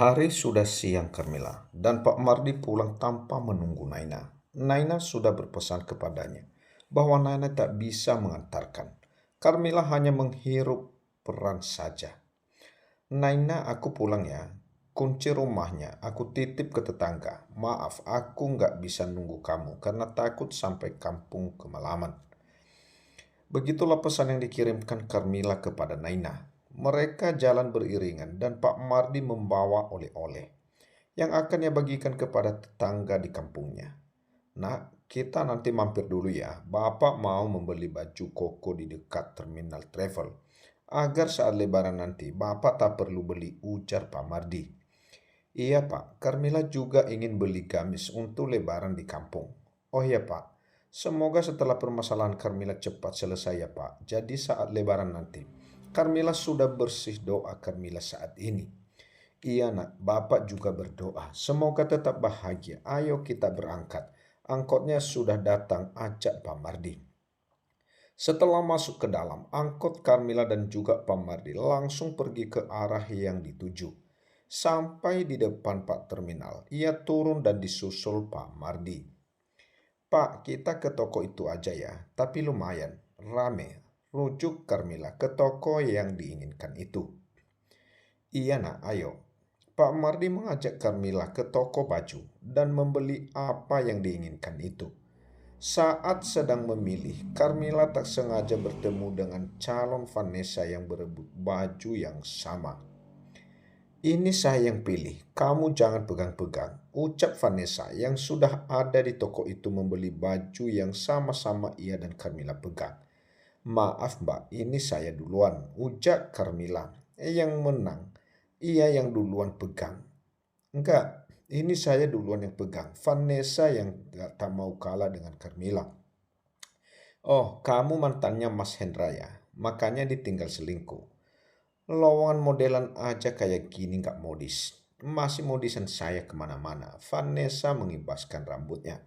Hari sudah siang Carmila, dan Pak Mardi pulang tanpa menunggu Naina. Naina sudah berpesan kepadanya bahwa Naina tak bisa mengantarkan. Carmila hanya menghirup peran saja. Naina, aku pulang ya. Kunci rumahnya aku titip ke tetangga. Maaf, aku nggak bisa nunggu kamu karena takut sampai kampung kemalaman. Begitulah pesan yang dikirimkan Carmila kepada Naina. Mereka jalan beriringan dan Pak Mardi membawa oleh-oleh yang akan ia bagikan kepada tetangga di kampungnya. Nak, kita nanti mampir dulu ya. Bapak mau membeli baju koko di dekat terminal travel. Agar saat lebaran nanti Bapak tak perlu beli, ujar Pak Mardi. Iya Pak, Carmila juga ingin beli gamis untuk lebaran di kampung. Oh iya Pak, semoga setelah permasalahan Carmila cepat selesai ya Pak. Jadi saat lebaran nanti, Carmila sudah bersih, doa Carmila saat ini. Iya nak, Bapak juga berdoa. Semoga tetap bahagia. Ayo kita berangkat. Angkotnya sudah datang, ajak Pak Mardi. Setelah masuk ke dalam, angkot Carmila dan juga Pak Mardi langsung pergi ke arah yang dituju. Sampai di depan Pak Terminal, ia turun dan disusul Pak Mardi. Pak, kita ke toko itu aja ya, tapi lumayan, rame. Rujuk Carmila ke toko yang diinginkan itu. Iya nak, ayo. Pak Mardi mengajak Carmila ke toko baju dan membeli apa yang diinginkan itu. Saat sedang memilih, Carmila tak sengaja bertemu dengan calon Vanessa yang berebut baju yang sama. Ini saya yang pilih, kamu jangan pegang-pegang, ucap Vanessa yang sudah ada di toko itu membeli baju yang sama-sama ia dan Carmila pegang. Maaf mbak, ini saya duluan, ucap Carmila. Yang menang, ia yang duluan pegang. Enggak, ini saya duluan yang pegang. Vanessa yang tak mau kalah dengan Carmila. Oh, kamu mantannya Mas Hendra ya, makanya ditinggal selingkuh. Lowongan modelan aja kayak gini nggak modis. Masih modisan saya kemana-mana. Vanessa mengibaskan rambutnya.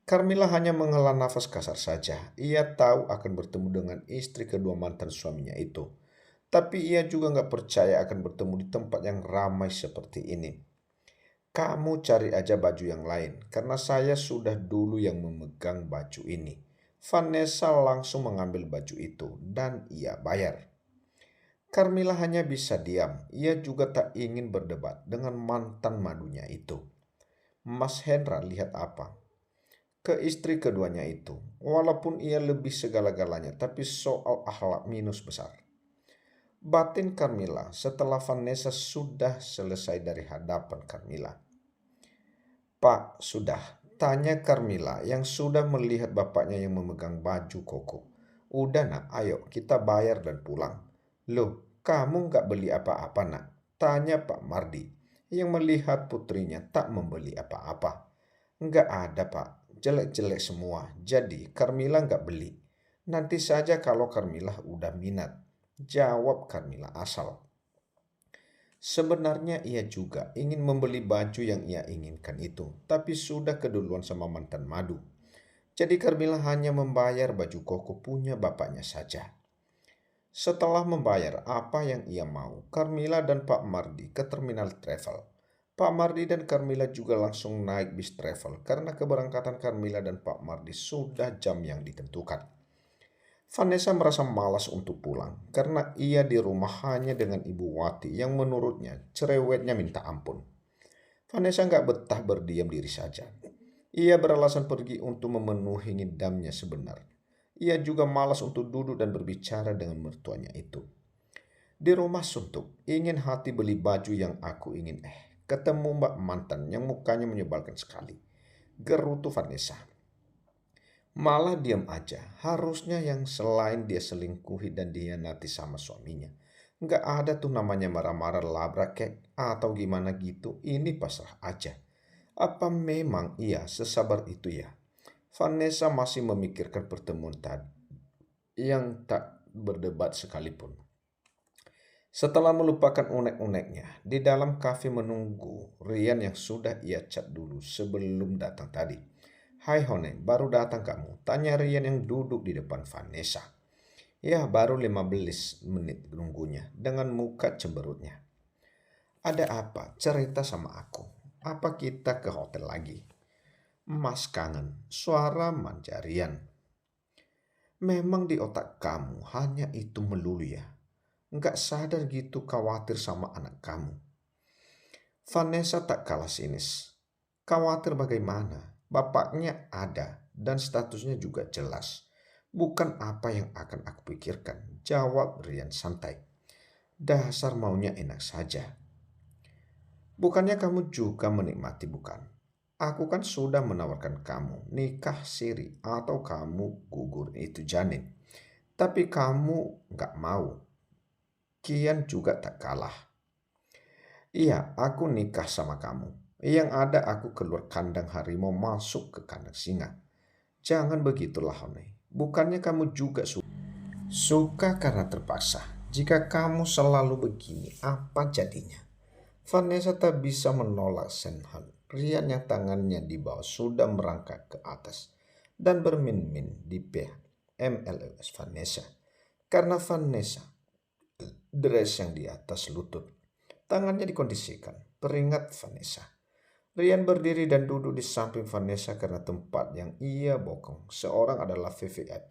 Carmila hanya menghela nafas kasar saja. Ia tahu akan bertemu dengan istri kedua mantan suaminya itu. Tapi ia juga nggak percaya akan bertemu di tempat yang ramai seperti ini. Kamu cari aja baju yang lain, karena saya sudah dulu yang memegang baju ini. Vanessa langsung mengambil baju itu dan ia bayar. Carmila hanya bisa diam. Ia juga tak ingin berdebat dengan mantan madunya itu. Mas Hendra lihat apa? Ke istri keduanya itu. Walaupun ia lebih segala-galanya, tapi soal akhlak minus besar. Batin Carmila setelah Vanessa sudah selesai dari hadapan Carmila. Pak, sudah. Tanya Carmila yang sudah melihat bapaknya yang memegang baju koko. Udah nak, ayo kita bayar dan pulang. Loh, kamu nggak beli apa-apa nak? Tanya Pak Mardi yang melihat putrinya tak membeli apa-apa. Nggak ada Pak, jelek-jelek semua. Jadi Carmila nggak beli. Nanti saja kalau Carmila udah minat. Jawab Carmila asal. Sebenarnya ia juga ingin membeli baju yang ia inginkan itu, tapi sudah keduluan sama mantan madu. Jadi Carmila hanya membayar baju koko punya bapaknya saja. Setelah membayar apa yang ia mau, Carmila dan Pak Mardi ke terminal travel. Pak Mardi dan Carmila juga langsung naik bis travel karena keberangkatan Carmila dan Pak Mardi sudah jam yang ditentukan. Vanessa merasa malas untuk pulang karena ia di rumah hanya dengan Ibu Wati yang menurutnya cerewetnya minta ampun. Vanessa nggak betah berdiam diri saja. Ia beralasan pergi untuk memenuhi ngidamnya sebenar. Ia juga malas untuk duduk dan berbicara dengan mertuanya itu. Di rumah suntuk, ingin hati beli baju yang aku ingin. Ketemu mbak mantan yang mukanya menyebalkan sekali. Gerutu Vanessa. Malah diam aja. Harusnya yang selain dia selingkuhi dan dihianati sama suaminya. Nggak ada tuh namanya marah-marah labrak kek atau gimana gitu. Ini pasrah aja. Apa memang ia sesabar itu ya? Vanessa masih memikirkan pertemuan tadi yang tak berdebat sekalipun. Setelah melupakan unek-uneknya, di dalam kafe menunggu Rian yang sudah ia chat dulu sebelum datang tadi. Hai Hone, baru datang kamu? Tanya Rian yang duduk di depan Vanessa. Ya, baru 15 menit nunggunya dengan muka cemberutnya. Ada apa? Cerita sama aku. Apa kita ke hotel lagi? Mas kangen. Suara Manjarian. Memang di otak kamu hanya itu melulu ya. Nggak sadar gitu khawatir sama anak kamu. Vanessa tak kalah sinis. Khawatir bagaimana? Bapaknya ada dan statusnya juga jelas. Bukan apa yang akan aku pikirkan. Jawab Rian santai. Dasar maunya enak saja. Bukannya kamu juga menikmati bukan? Aku kan sudah menawarkan kamu nikah siri atau kamu gugur itu janin. Tapi kamu nggak mau. Kian juga tak kalah. Iya, aku nikah sama kamu. Yang ada aku keluar kandang harimau masuk ke kandang singa. Jangan begitulah, Hone. Bukannya kamu juga suka karena terpaksa. Jika kamu selalu begini, apa jadinya? Vanessa tak bisa menolak Senhan. Rian yang tangannya di bawah sudah merangkak ke atas dan bermin-min di MLS Vanessa. Karena Vanessa, dress yang di atas lutut. Tangannya dikondisikan, peringat Vanessa. Rian berdiri dan duduk di samping Vanessa karena tempat yang ia bokong seorang adalah VVIP.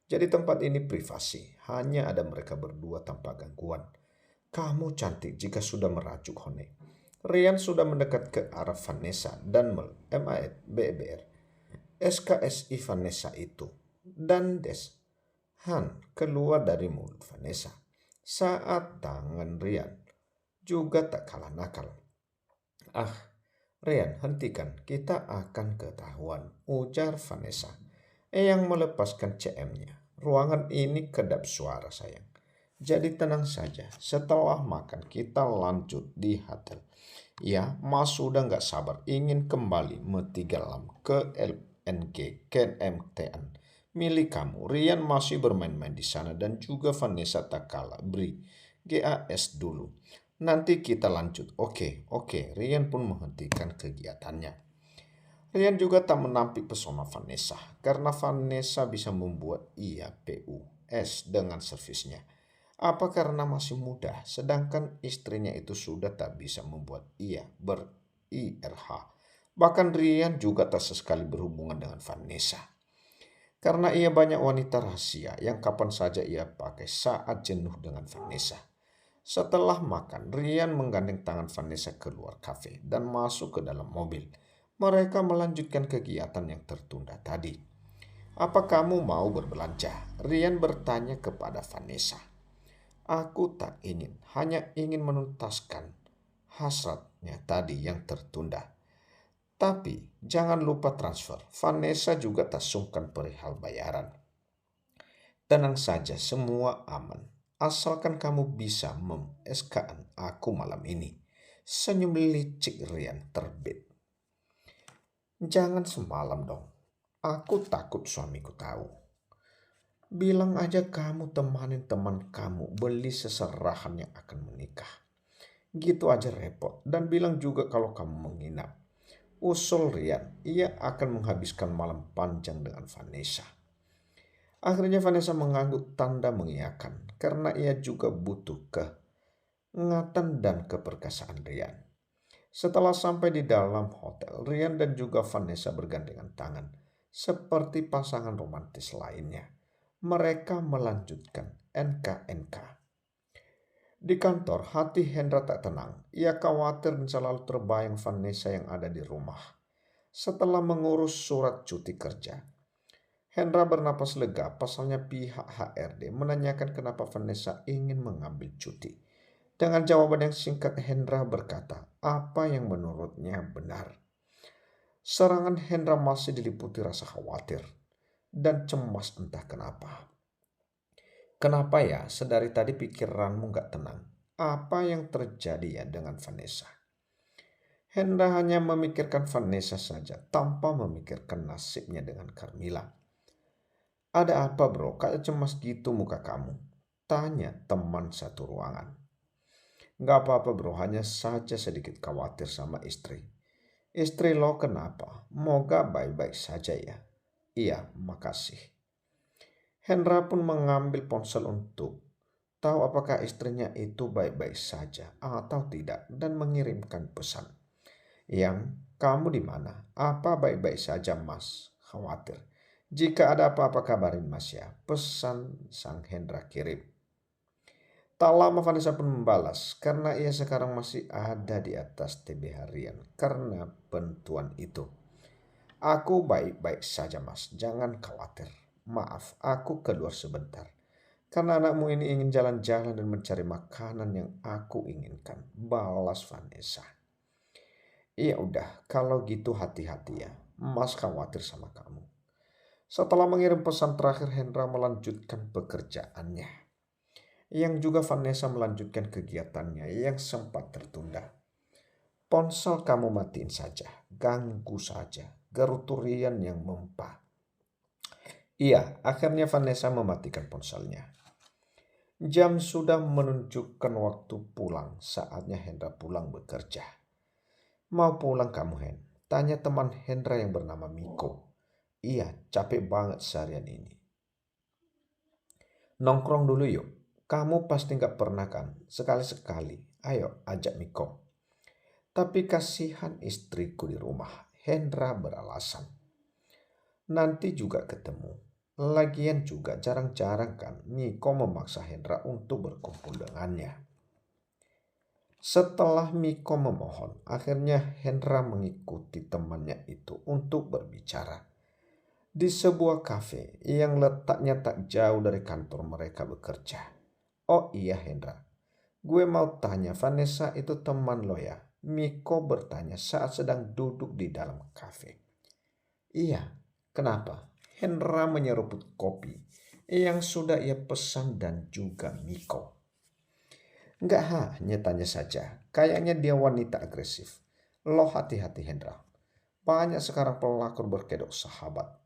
Jadi tempat ini privasi, hanya ada mereka berdua tanpa gangguan. Kamu cantik jika sudah merajuk, Hone. Rian sudah mendekat ke arah Vanessa dan MAT BBR. SKSI Vanessa itu. Dan Des. Han keluar dari mulut Vanessa. Saat tangan Rian juga tak kalah nakal. Ah, Rian, hentikan. Kita akan ketahuan, ujar Vanessa. Yang melepaskan CM-nya. Ruangan ini kedap suara sayang. Jadi tenang saja, setelah makan kita lanjut di hotel. Ya, Mas sudah nggak sabar ingin kembali metigalam ke LNG KMTN milik kamu. Rian masih bermain-main di sana dan juga Vanessa tak kalah. Beri GAS dulu. Nanti kita lanjut. Oke. Rian pun menghentikan kegiatannya. Rian juga tak menampik pesona Vanessa karena Vanessa bisa membuat ia PUS dengan servisnya. Apa karena masih muda, sedangkan istrinya itu sudah tak bisa membuat ia ber-IRH. Bahkan Rian juga tak sesekali berhubungan dengan Vanessa. Karena ia banyak wanita rahasia yang kapan saja ia pakai saat jenuh dengan Vanessa. Setelah makan, Rian menggandeng tangan Vanessa keluar kafe dan masuk ke dalam mobil. Mereka melanjutkan kegiatan yang tertunda tadi. Apa kamu mau berbelanja? Rian bertanya kepada Vanessa. Aku tak ingin, hanya ingin menuntaskan hasratnya tadi yang tertunda. Tapi jangan lupa transfer. Vanessa juga tak sungkan perihal bayaran. Tenang saja, semua aman. Asalkan kamu bisa mem-SK-an aku malam ini. Senyum licik Rian terbit. Jangan semalam dong. Aku takut suamiku tahu. Bilang aja kamu temanin teman kamu beli seserahan yang akan menikah. Gitu aja repot. Dan bilang juga kalau kamu menginap. Usul Rian, ia akan menghabiskan malam panjang dengan Vanessa. Akhirnya Vanessa mengangguk tanda mengiyakan karena ia juga butuh kehangatan dan keperkasaan Rian. Setelah sampai di dalam hotel, Rian dan juga Vanessa bergandengan tangan seperti pasangan romantis lainnya. Mereka melanjutkan NKNK. Di kantor, hati Hendra tak tenang. Ia khawatir dan selalu terbayang Vanessa yang ada di rumah. Setelah mengurus surat cuti kerja, Hendra bernapas lega pasalnya pihak HRD menanyakan kenapa Vanessa ingin mengambil cuti. Dengan jawaban yang singkat, Hendra berkata apa yang menurutnya benar. Serangan Hendra masih diliputi rasa khawatir dan cemas entah kenapa. Kenapa ya sedari tadi pikiranmu gak tenang? Apa yang terjadi ya dengan Vanessa? Hendra hanya memikirkan Vanessa saja tanpa memikirkan nasibnya dengan Carmila. Ada apa bro? Kayak cemas gitu muka kamu. Tanya teman satu ruangan. Gak apa-apa bro, hanya saja sedikit khawatir sama istri. Istri lo kenapa? Moga baik-baik saja ya. Iya, makasih. Hendra pun mengambil ponsel untuk tahu apakah istrinya itu baik-baik saja atau tidak dan mengirimkan pesan. Yang, kamu di mana? Apa baik-baik saja Mas? Khawatir. Jika ada apa-apa kabarin Mas ya. Pesan sang Hendra kirim. Tak lama Vanessa pun membalas karena ia sekarang masih ada di atas TB harian karena bantuan itu. Aku baik-baik saja Mas, jangan khawatir. Maaf, aku keluar sebentar. Karena anakmu ini ingin jalan-jalan dan mencari makanan yang aku inginkan. Balas Vanessa. Iya udah, kalau gitu hati-hati ya. Mas khawatir sama kamu. Setelah mengirim pesan terakhir, Hendra melanjutkan pekerjaannya. Yang juga Vanessa melanjutkan kegiatannya yang sempat tertunda. Ponsel kamu matiin saja, ganggu saja, geruturian yang mempah. Iya, akhirnya Vanessa mematikan ponselnya. Jam sudah menunjukkan waktu pulang, saatnya Hendra pulang bekerja. Mau pulang kamu Hen? Tanya teman Hendra yang bernama Miko. Iya, capek banget seharian ini. Nongkrong dulu yuk. Kamu pasti gak pernah kan? Sekali-sekali. Ayo, ajak Miko. Tapi kasihan istriku di rumah. Hendra beralasan. Nanti juga ketemu. Lagian juga jarang-jarang kan Miko memaksa Hendra untuk berkumpul dengannya. Setelah Miko memohon, akhirnya Hendra mengikuti temannya itu untuk berbicara. Di sebuah kafe yang letaknya tak jauh dari kantor mereka bekerja. Oh iya Hendra, gue mau tanya Vanessa itu teman lo ya? Miko bertanya saat sedang duduk di dalam kafe. Iya, kenapa? Hendra menyeruput kopi yang sudah ia pesan dan juga Miko. Enggak hanya tanya saja, kayaknya dia wanita agresif. Lo hati-hati Hendra, banyak sekarang pelakor berkedok sahabat.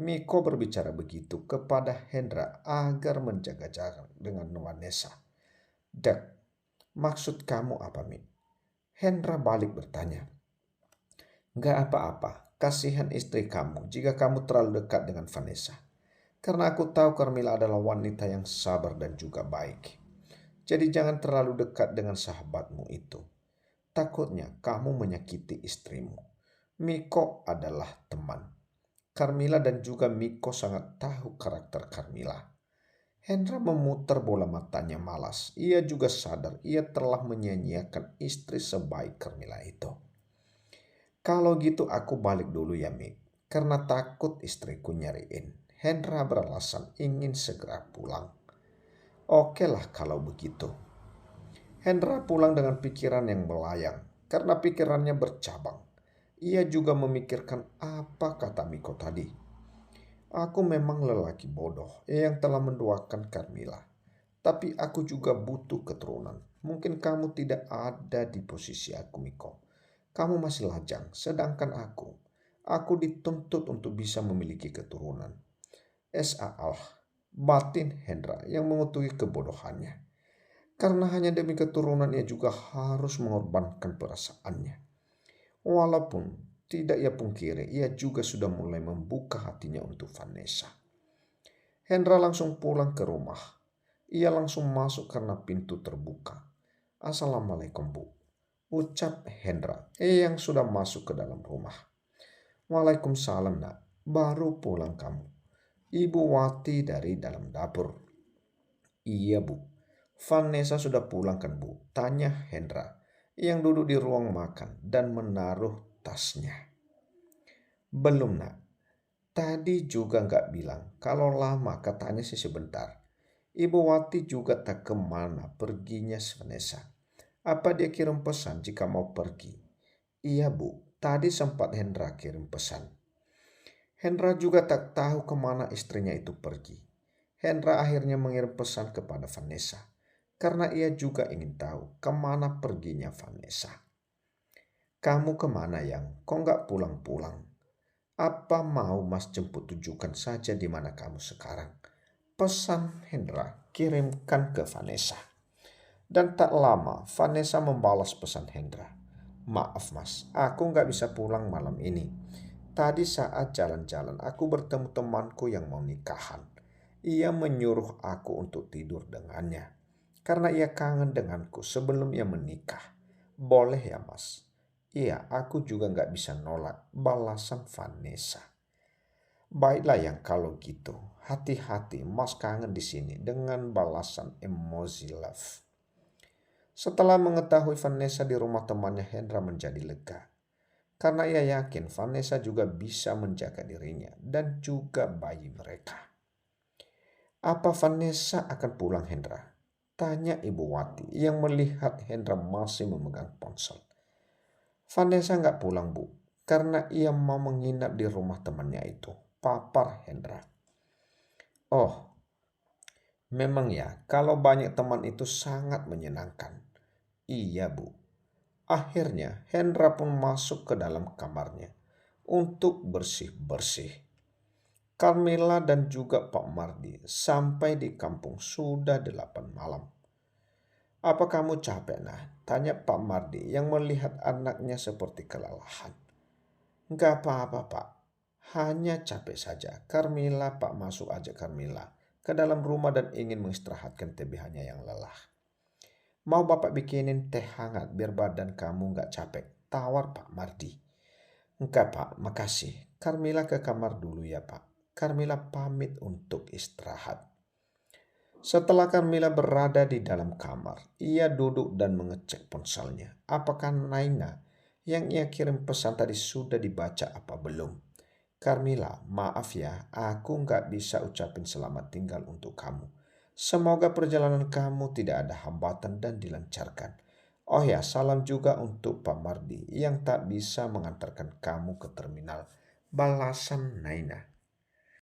Miko berbicara begitu kepada Hendra agar menjaga jarak dengan Vanessa. Dek, maksud kamu apa Mi? Hendra balik bertanya. Gak apa-apa, kasihan istri kamu jika kamu terlalu dekat dengan Vanessa. Karena aku tahu Carmila adalah wanita yang sabar dan juga baik. Jadi jangan terlalu dekat dengan sahabatmu itu. Takutnya kamu menyakiti istrimu. Miko adalah teman. Carmila dan juga Miko sangat tahu karakter Carmila. Hendra memutar bola matanya malas. Ia juga sadar ia telah menyia-nyiakan istri sebaik Carmila itu. Kalau gitu aku balik dulu ya Mik. Karena takut istriku nyariin. Hendra beralasan ingin segera pulang. Oke lah kalau begitu. Hendra pulang dengan pikiran yang melayang. Karena pikirannya bercabang. Ia juga memikirkan apa kata Miko tadi. Aku memang lelaki bodoh yang telah mendoakan Carmila. Tapi aku juga butuh keturunan. Mungkin kamu tidak ada di posisi aku Miko. Kamu masih lajang, sedangkan aku dituntut untuk bisa memiliki keturunan. SAL, batin Hendra yang mengutuki kebodohannya. Karena hanya demi keturunan ia juga harus mengorbankan perasaannya. Walaupun tidak ia pungkiri, ia juga sudah mulai membuka hatinya untuk Vanessa. Hendra langsung pulang ke rumah. Ia langsung masuk karena pintu terbuka. Assalamualaikum Bu, ucap Hendra yang sudah masuk ke dalam rumah. Waalaikumsalam nak, baru pulang kamu. Ibu Wati dari dalam dapur. Iya Bu, Vanessa sudah pulang kan Bu? Tanya Hendra yang duduk di ruang makan dan menaruh tasnya. Belum nak, tadi juga nggak bilang kalau lama katanya sih sebentar. Ibu Wati juga tak kemana perginya Vanessa. Apa dia kirim pesan jika mau pergi? Iya Bu, tadi sempat Hendra kirim pesan. Hendra juga tak tahu kemana istrinya itu pergi. Hendra akhirnya mengirim pesan kepada Vanessa. Karena ia juga ingin tahu kemana perginya Vanessa. Kamu kemana yang? Kok nggak pulang-pulang? Apa mau Mas jemput tunjukkan saja di mana kamu sekarang? Pesan Hendra kirimkan ke Vanessa. Dan tak lama Vanessa membalas pesan Hendra. Maaf Mas, aku nggak bisa pulang malam ini. Tadi saat jalan-jalan aku bertemu temanku yang mau nikahan. Ia menyuruh aku untuk tidur dengannya. karena ia kangen denganku sebelum ia menikah. Boleh ya Mas? Iya, aku juga nggak bisa nolak, balasan Vanessa. Baiklah yang kalau gitu, hati-hati Mas kangen di sini dengan balasan emoji love. Setelah mengetahui Vanessa di rumah temannya, Hendra menjadi lega. Karena ia yakin Vanessa juga bisa menjaga dirinya dan juga bayi mereka. Apa Vanessa akan pulang, Hendra? Tanya Ibu Wati yang melihat Hendra masih memegang ponsel. Vanessa nggak pulang, Bu, karena ia mau menginap di rumah temannya itu, papar Hendra. Oh, memang ya, kalau banyak teman itu sangat menyenangkan. Iya, Bu. Akhirnya, Hendra pun masuk ke dalam kamarnya untuk bersih-bersih. Carmela dan juga Pak Mardi sampai di kampung sudah 8 malam. Apa kamu capek, nah? Tanya Pak Mardi yang melihat anaknya seperti kelelahan. Enggak apa-apa, Pak. Hanya capek saja. Carmela, Pak masuk aja Carmela ke dalam rumah dan ingin mengistirahatkan TBH-nya yang lelah. Mau Bapak bikinin teh hangat biar badan kamu nggak capek. Tawar Pak Mardi. Enggak Pak, makasih. Carmela ke kamar dulu ya Pak. Carmela pamit untuk istirahat. Setelah Carmela berada di dalam kamar, ia duduk dan mengecek ponselnya. Apakah Naina yang ia kirim pesan tadi sudah dibaca apa belum? Carmela, maaf ya, aku nggak bisa ucapin selamat tinggal untuk kamu. Semoga perjalanan kamu tidak ada hambatan dan dilancarkan. Oh ya, salam juga untuk Pak Mardi yang tak bisa mengantarkan kamu ke terminal. Balasan Naina.